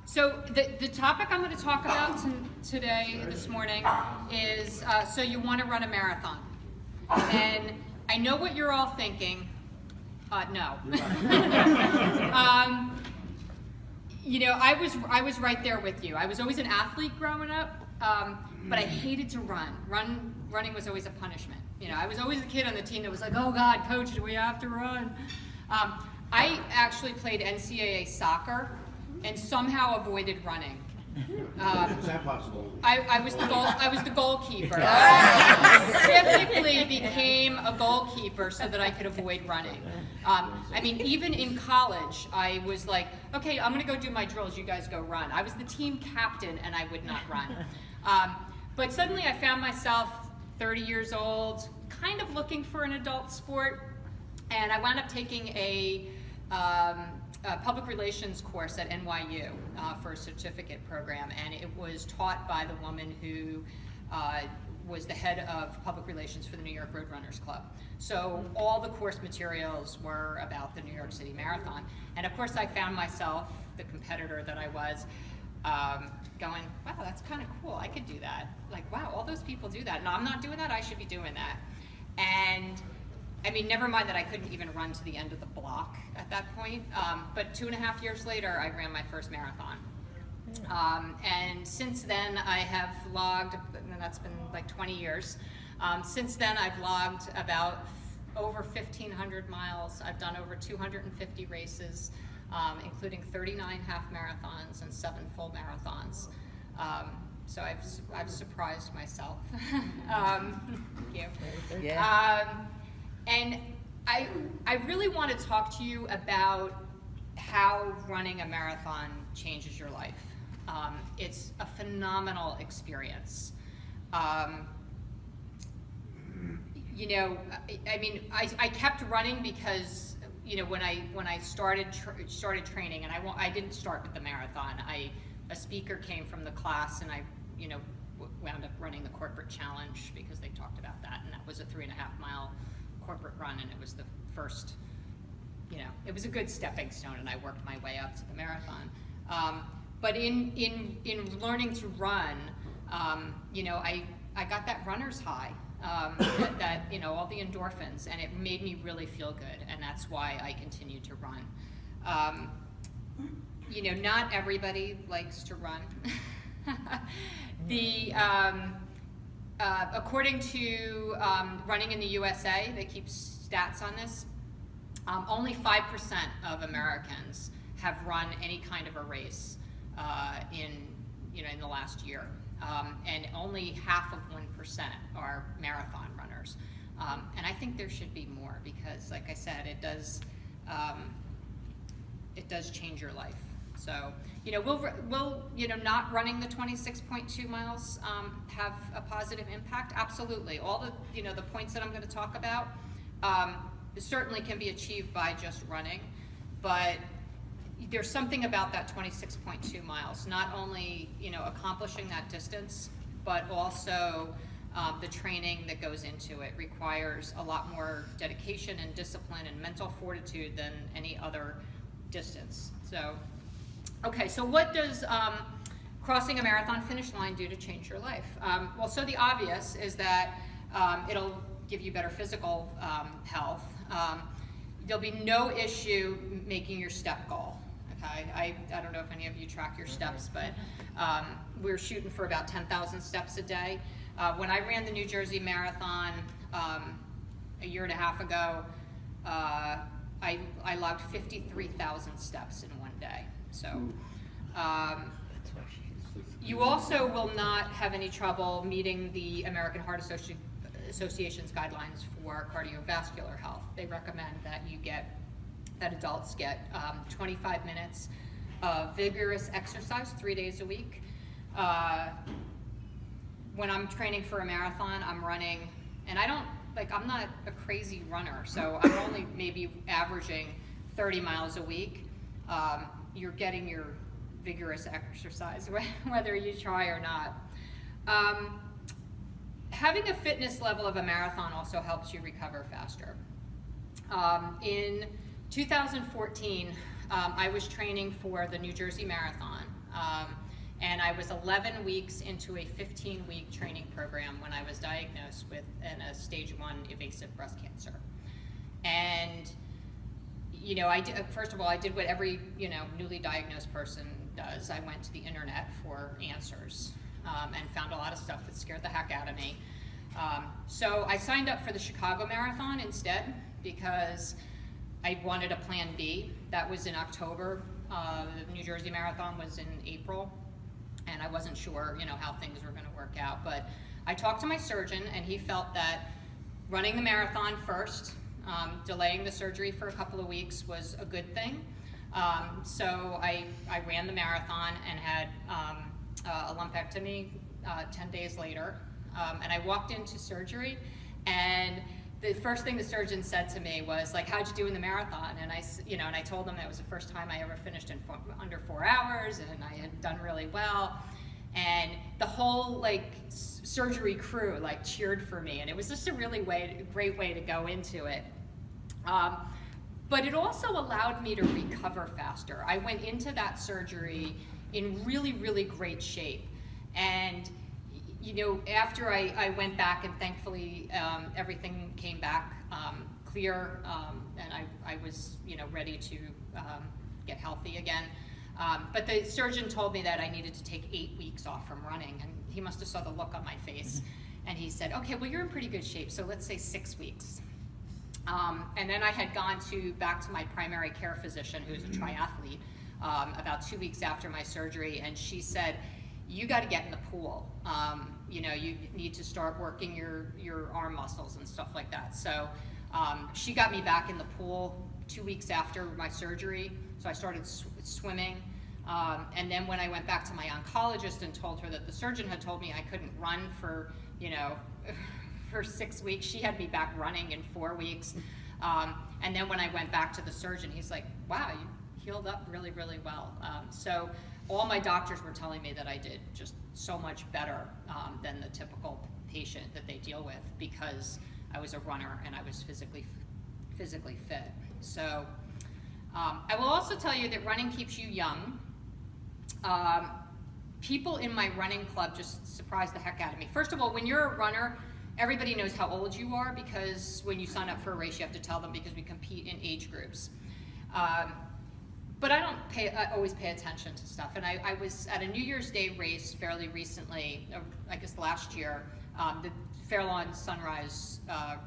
So the topic I'm going to talk about this morning is, so you want to run a marathon. And I know what you're all thinking. No. You know, I was right there with you. I was always an athlete growing up, but I hated to run. Running was always a punishment. You know, I was always the kid on the team that was like, oh God, coach, do we have to run? I actually played NCAA soccer and somehow avoided running. Is that possible? I was the goalkeeper. I specifically became a goalkeeper so that I could avoid running. I mean, even in college, I was like, okay, I'm gonna go do my drills, you guys go run. I was the team captain and I would not run. But suddenly I found myself 30 years old, kind of looking for an adult sport, and I wound up taking a public relations course at NYU for a certificate program, and it was taught by the woman who was the head of public relations for the New York Roadrunners Club. So all the course materials were about the New York City Marathon, and of course I found myself, the competitor that I was, going, wow, that's kind of cool, I could do that. Like, wow, all those people do that. No, I'm not doing that, I should be doing that. And I mean, never mind that I couldn't even run to the end of the block at that point, but 2.5 years later, I ran my first marathon. And since then, I have logged, and that's been like 20 years, since then I've logged about over 1,500 miles. I've done over 250 races, including 39 half marathons and 7 full marathons. So I've surprised myself. Thank you. Yeah. And I really want to talk to you about how running a marathon changes your life. It's a phenomenal experience. You know, I mean, I kept running because, you know, when I started training, and I didn't start with the marathon. A speaker came from the class, and I, you know, wound up running the corporate challenge because they talked about that, and that was a 3.5 mile corporate run, and it was the first, you know, it was a good stepping stone, and I worked my way up to the marathon. But in learning to run, you know, I got that runner's high, that, you know, all the endorphins, and it made me really feel good, and that's why I continue to run. You know, not everybody likes to run. According to Running in the USA, they keep stats on this, only 5% of Americans have run any kind of a race in the last year, and only half of 1% are marathon runners. And I think there should be more because, like I said, it does change your life. So, you know, will you know, not running the 26.2 miles have a positive impact? Absolutely. All the, you know, the points that I'm going to talk about certainly can be achieved by just running, but there's something about that 26.2 miles, not only, you know, accomplishing that distance, but also the training that goes into it requires a lot more dedication and discipline and mental fortitude than any other distance. So, okay, so what does crossing a marathon finish line do to change your life? Well, so the obvious is that it'll give you better physical health. There'll be no issue making your step goal. Okay, I don't know if any of you track your steps, but we're shooting for about 10,000 steps a day. When I ran the New Jersey Marathon a year and a half ago, I logged 53,000 steps in one day. So you also will not have any trouble meeting the American Heart Association's guidelines for cardiovascular health. They recommend that adults get 25 minutes of vigorous exercise 3 days a week. When I'm training for a marathon, I'm running, and I'm not a crazy runner, so I'm only maybe averaging 30 miles a week. You're getting your vigorous exercise, whether you try or not. Having a fitness level of a marathon also helps you recover faster. In 2014, I was training for the New Jersey Marathon. And I was 11 weeks into a 15-week training program when I was diagnosed with a stage 1 invasive breast cancer. And you know, first of all, I did what every, you know, newly diagnosed person does. I went to the internet for answers and found a lot of stuff that scared the heck out of me. So I signed up for the Chicago Marathon instead because I wanted a plan B. That was in October. The New Jersey Marathon was in April, and I wasn't sure, you know, how things were going to work out. But I talked to my surgeon, and he felt that running the marathon first, delaying the surgery for a couple of weeks was a good thing. So I ran the marathon and had a lumpectomy 10 days later. And I walked into surgery, and the first thing the surgeon said to me was like, "How'd you do in the marathon?" And I told him that it was the first time I ever finished in under 4 hours, and I had done really well. And the whole like surgery crew like cheered for me, and it was just a really great way to go into it. But it also allowed me to recover faster. I went into that surgery in really, really great shape, and you know, after I went back, and thankfully everything came back clear, and I was, you know, ready to get healthy again. But the surgeon told me that I needed to take 8 weeks off from running, and he must have saw the look on my face. And he said, "Okay, well, you're in pretty good shape, so let's say 6 weeks." And then I had gone back to my primary care physician, who's a triathlete, about 2 weeks after my surgery, and she said, "You got to get in the pool. You know, you need to start working your arm muscles and stuff like that." So she got me back in the pool 2 weeks after my surgery. So I started swimming. And then when I went back to my oncologist and told her that the surgeon had told me I couldn't run for, you know, for 6 weeks, she had me back running in 4 weeks. And then when I went back to the surgeon, he's like, "Wow, you healed up really, really well." So all my doctors were telling me that I did just so much better than the typical patient that they deal with because I was a runner and I was physically fit. So I will also tell you that running keeps you young. People in my running club just surprised the heck out of me. First of all, when you're a runner, everybody knows how old you are because when you sign up for a race, you have to tell them because we compete in age groups. But I don't always pay attention to stuff. And I was at a New Year's Day race fairly recently, I guess last year. The Fairlawn Sunrise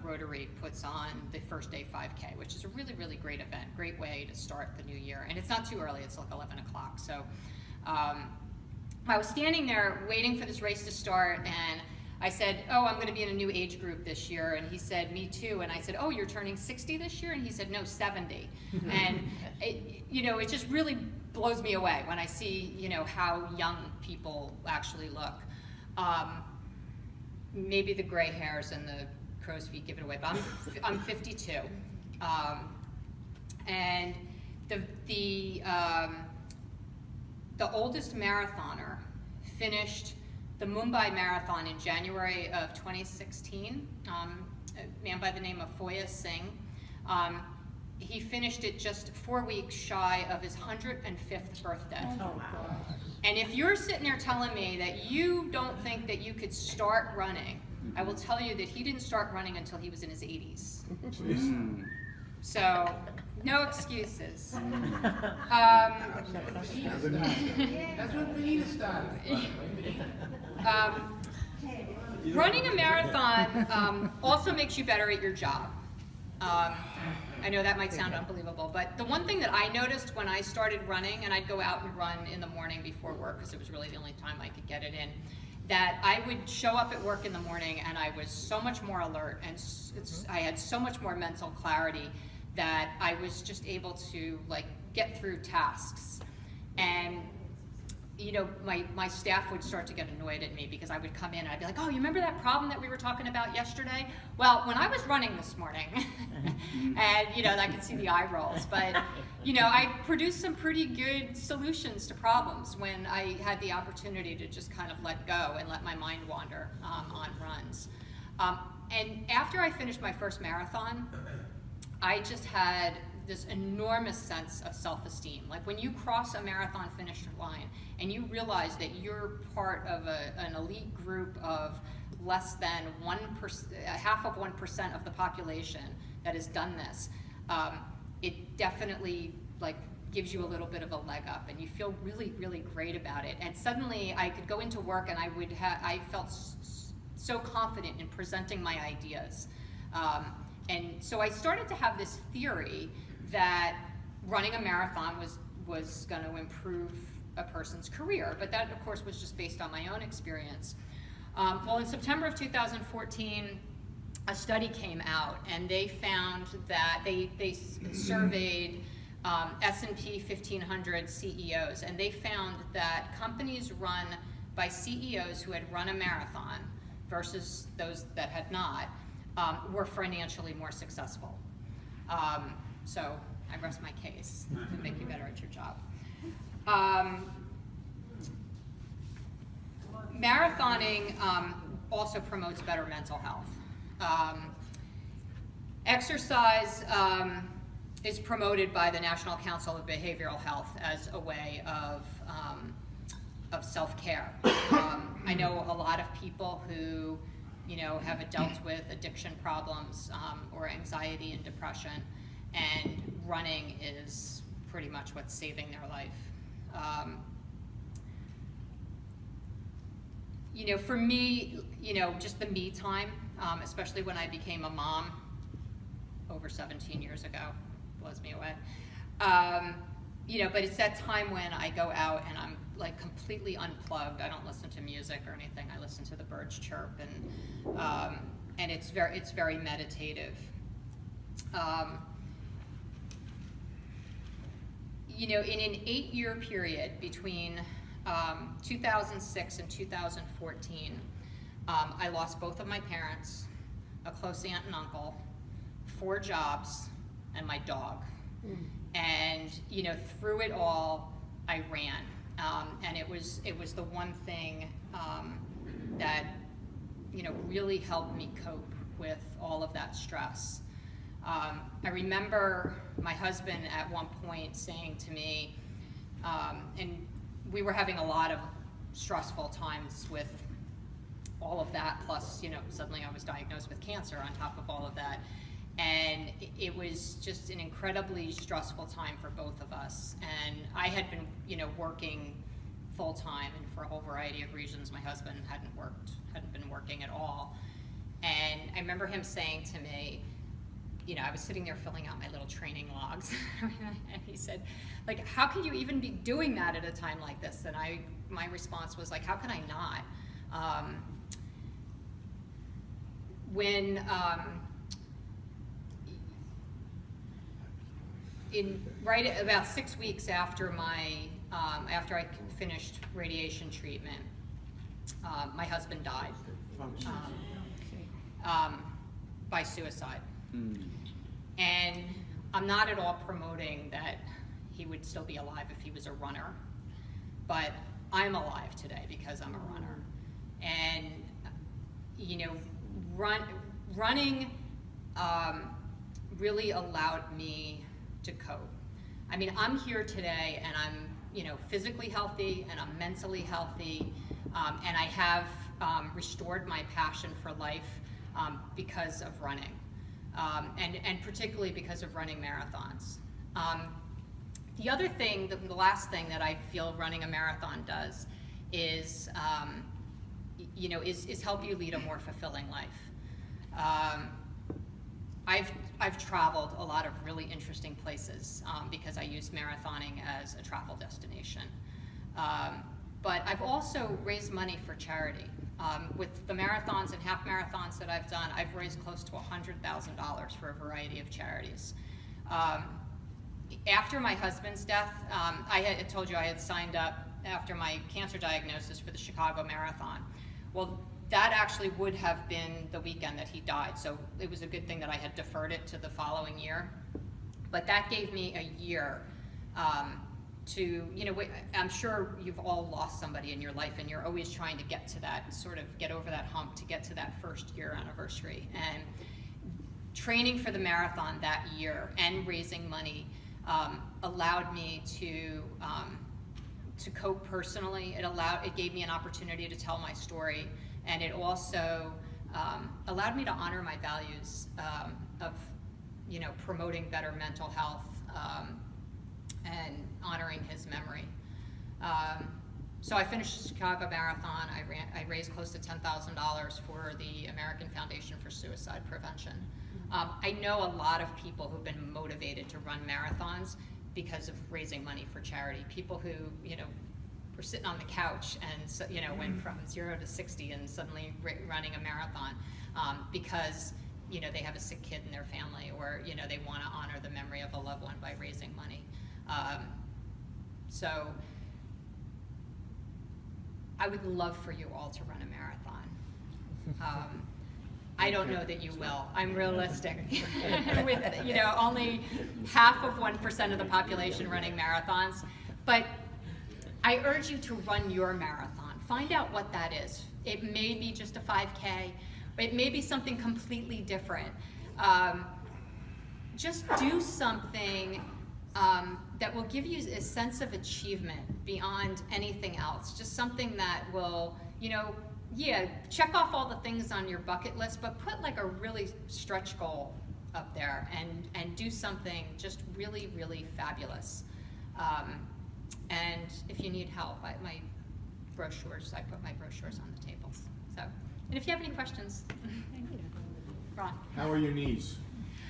Rotary puts on the first day 5K, which is a really, really great event, great way to start the new year. And it's not too early, it's like 11 o'clock. So I was standing there waiting for this race to start, and I said, "Oh, I'm going to be in a new age group this year." And he said, "Me too." And I said, "Oh, you're turning 60 this year?" And he said, "No, 70. And you know, it just really blows me away when I see, you know, how young people actually look. Maybe the gray hairs and the crow's feet give it away, but I'm 52. And the oldest marathoner finished the Mumbai Marathon in January of 2016, a man by the name of Foya Singh. He finished it just 4 weeks shy of his 105th birthday. Oh, wow. And if you're sitting there telling me that you don't think that you could start running, I will tell you that he didn't start running until he was in his 80s. So, no excuses. That's what we need to start. Running a marathon also makes you better at your job. I know that might sound unbelievable, but the one thing that I noticed when I started running, and I'd go out and run in the morning before work because it was really the only time I could get it in, that I would show up at work in the morning and I was so much more alert and I had so much more mental clarity that I was just able to like get through tasks. And you know, my staff would start to get annoyed at me because I would come in and I'd be like, "Oh, you remember that problem that we were talking about yesterday?" Well, when I was running this morning, and you know, I could see the eye rolls, but you know, I produced some pretty good solutions to problems when I had the opportunity to just kind of let go and let my mind wander on runs. And after I finished my first marathon, I just had this enormous sense of self-esteem. Like when you cross a marathon finish line and you realize that you're part of an elite group of less than 1%, half of 1% of the population that has done this, it definitely like gives you a little bit of a leg up, and you feel really, really great about it. And suddenly I could go into work and I felt so confident in presenting my ideas. And so I started to have this theory that running a marathon was going to improve a person's career, but that of course was just based on my own experience. Well, in September of 2014, a study came out, and they found that they surveyed S&P 1500 CEOs, and they found that companies run by CEOs who had run a marathon versus those that had not were financially more successful. So I rest my case to make you better at your job. Marathoning also promotes better mental health. Exercise is promoted by the National Council of Behavioral Health as a way of self-care. I know a lot of people who, have dealt with addiction problems or anxiety and depression, and running is pretty much what's saving their life. For me, just the me time, especially when I became a mom over 17 years ago, blows me away. But it's that time when I go out and I'm like completely unplugged. I don't listen to music or anything. I listen to the birds chirp, and it's very meditative. In an 8-year period between 2006 and 2014, I lost both of my parents, a close aunt and uncle, 4 jobs, and my dog. And through it all, I ran, and it was the one thing that really helped me cope with all of that stress. I remember my husband at one point saying to me, and we were having a lot of stressful times with all of that, plus suddenly I was diagnosed with cancer on top of all of that. And it was just an incredibly stressful time for both of us. And I had been, working full time, and for a whole variety of reasons, my husband hadn't been working at all. And I remember him saying to me, I was sitting there filling out my little training logs, and he said, like, how can you even be doing that at a time like this? And my response was like, how can I not? Right about 6 weeks after after I finished radiation treatment, my husband died by suicide. And I'm not at all promoting that he would still be alive if he was a runner, but I'm alive today because I'm a runner. And running really allowed me to cope. I mean, I'm here today, and I'm physically healthy, and I'm mentally healthy, and I have restored my passion for life because of running, and particularly because of running marathons. The other thing, the last thing that I feel running a marathon does is help you lead a more fulfilling life. I've traveled a lot of really interesting places because I use marathoning as a travel destination. But I've also raised money for charity. With the marathons and half marathons that I've done, I've raised close to $100,000 for a variety of charities. After my husband's death, I had told you I had signed up after my cancer diagnosis for the Chicago Marathon. Well, that actually would have been the weekend that he died, so it was a good thing that I had deferred it to the following year. But that gave me a year I'm sure you've all lost somebody in your life, and you're always trying to get to that, get over that hump to get to that first year anniversary. And training for the marathon that year and raising money allowed me to cope personally. It gave me an opportunity to tell my story, and it also allowed me to honor my values of, you know, promoting better mental health and honoring his memory. So I finished the Chicago Marathon. I raised close to $10,000 for the American Foundation for Suicide Prevention. I know a lot of people who've been motivated to run marathons because of raising money for charity. People who, you know, were sitting on the couch and, so, you know, went from 0 to 60 and suddenly running a marathon because, you know, they have a sick kid in their family, or, you know, they want to honor the memory of a loved one by raising money. So I would love for you all to run a marathon. I don't know that you will. I'm realistic. With, you know, only half of 1% of the population running marathons. But I urge you to run your marathon. Find out what that is. It may be just a 5K, but it may be something completely different. Just do something that will give you a sense of achievement beyond anything else. Just something that will, you know, yeah, check off all the things on your bucket list, but put like a really stretch goal up there and do something just really, really fabulous. And if you need help, my brochures, I put my brochures on the tables. So, and if you have any questions, Ron. How are your knees?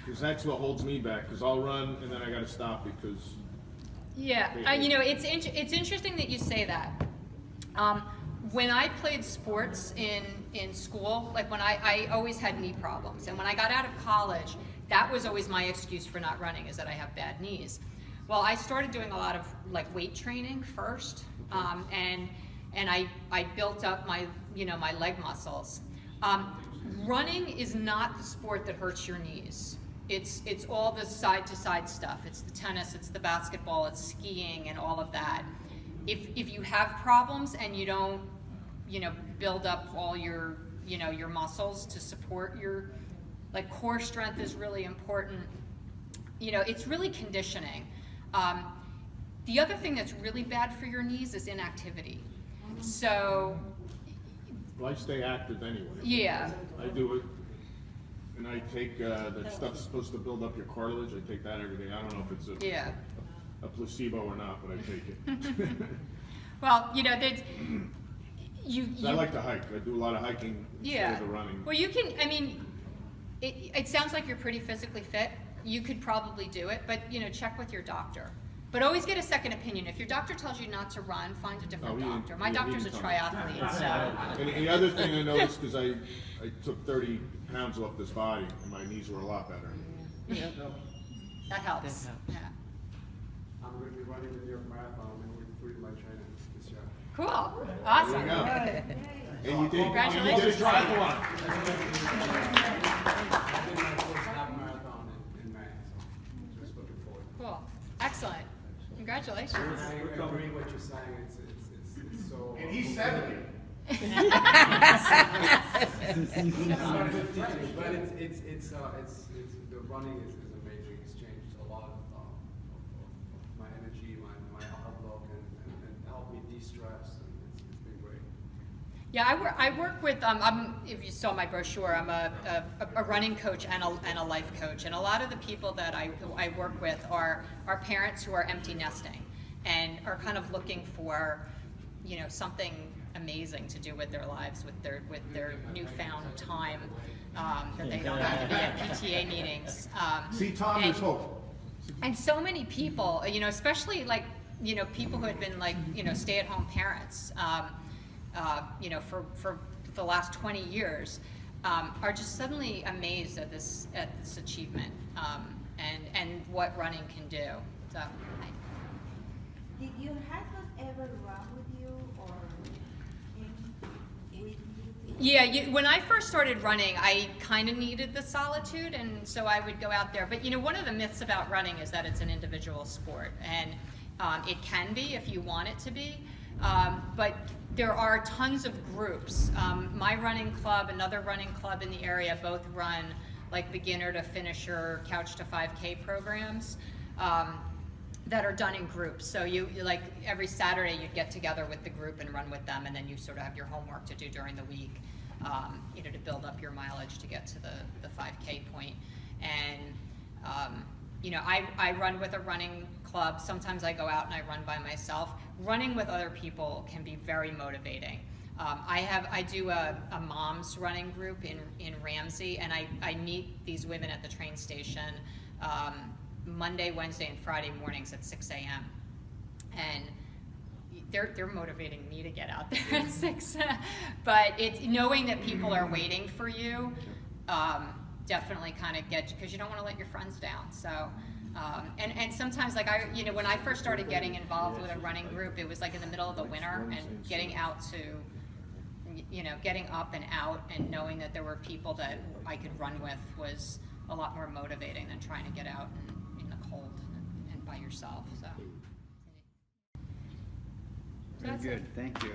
Because that's what holds me back, because I'll run and then I got to stop because... Yeah, you know, it's interesting that you say that. When I played sports in school, like when I always had knee problems, and when I got out of college, that was always my excuse for not running, is that I have bad knees. Well, I started doing a lot of like weight training first, and I built up my, you know, my leg muscles. Running is not the sport that hurts your knees. It's all the side-to-side stuff. It's the tennis, it's the basketball, it's skiing, and all of that. If you have problems and you don't, you know, build up all your, you know, your muscles to support your, like, core strength is really important. You know, it's really conditioning. The other thing that's really bad for your knees is inactivity. So. Well, I stay active anyway. Yeah. I do it, and I take that stuff's supposed to build up your cartilage. I take that every day. I don't know if it's a placebo or not, but I take it. Well, you know, I like to hike. I do a lot of hiking instead of the running. Well, you can, I mean, it sounds like you're pretty physically fit. You could probably do it, but, you know, check with your doctor. But always get a second opinion. If your doctor tells you not to run, find a different doctor. My doctor's a triathlete, so. And the other thing I noticed, because I took 30 pounds off this body, and my knees were a lot better. Yeah. That helps. Yeah. I'm going to be running the New York Marathon. I'm going to include my training this year. Cool. Awesome. There you go. And you did, Congratulations. you did a triathlon. I've been my first half marathon in May, so just looking forward. Cool. Excellent. Congratulations. I agree with what you're saying. It's so. And he's 70. But it's the running is amazing. It's changed a lot of my energy, my outlook, and helped me de-stress. And it's been great. Yeah, I work with, if you saw my brochure, I'm a running coach and a life coach. And a lot of the people that I work with are parents who are empty nesting and are kind of looking for, you know, something amazing to do with their lives, with their newfound time, that they don't have to be at PTA meetings. See, Tom, there's hope. And so many people, you know, especially like, you know, people who had been like, you know, stay-at-home parents, you know, for the last 20 years, are just suddenly amazed at this achievement, and what running can do. So. Did your husband ever run with you or with you? Yeah, when I first started running, I kind of needed the solitude, and so I would go out there. But you know, one of the myths about running is that it's an individual sport, and it can be if you want it to be. But there are tons of groups. My running club, another running club in the area, both run like beginner to finisher, couch to 5K programs. That are done in groups. So you like every Saturday you'd get together with the group and run with them, and then you sort of have your homework to do during the week, to build up your mileage to get to the 5K point. And I run with a running club. Sometimes I go out and I run by myself. Running with other people can be very motivating. I do a mom's running group in Ramsey, and I meet these women at the train station Monday, Wednesday, and Friday mornings at 6 a.m. And they're motivating me to get out there at 6. But it's knowing that people are waiting for you, definitely kind of gets you, because you don't want to let your friends down. So, and sometimes like when I first started getting involved with a running group, it was like in the middle of the winter, and getting out to, getting up and out and knowing that there were people that I could run with was a lot more motivating than trying to get out in the cold and by yourself. So. Very good, thank you.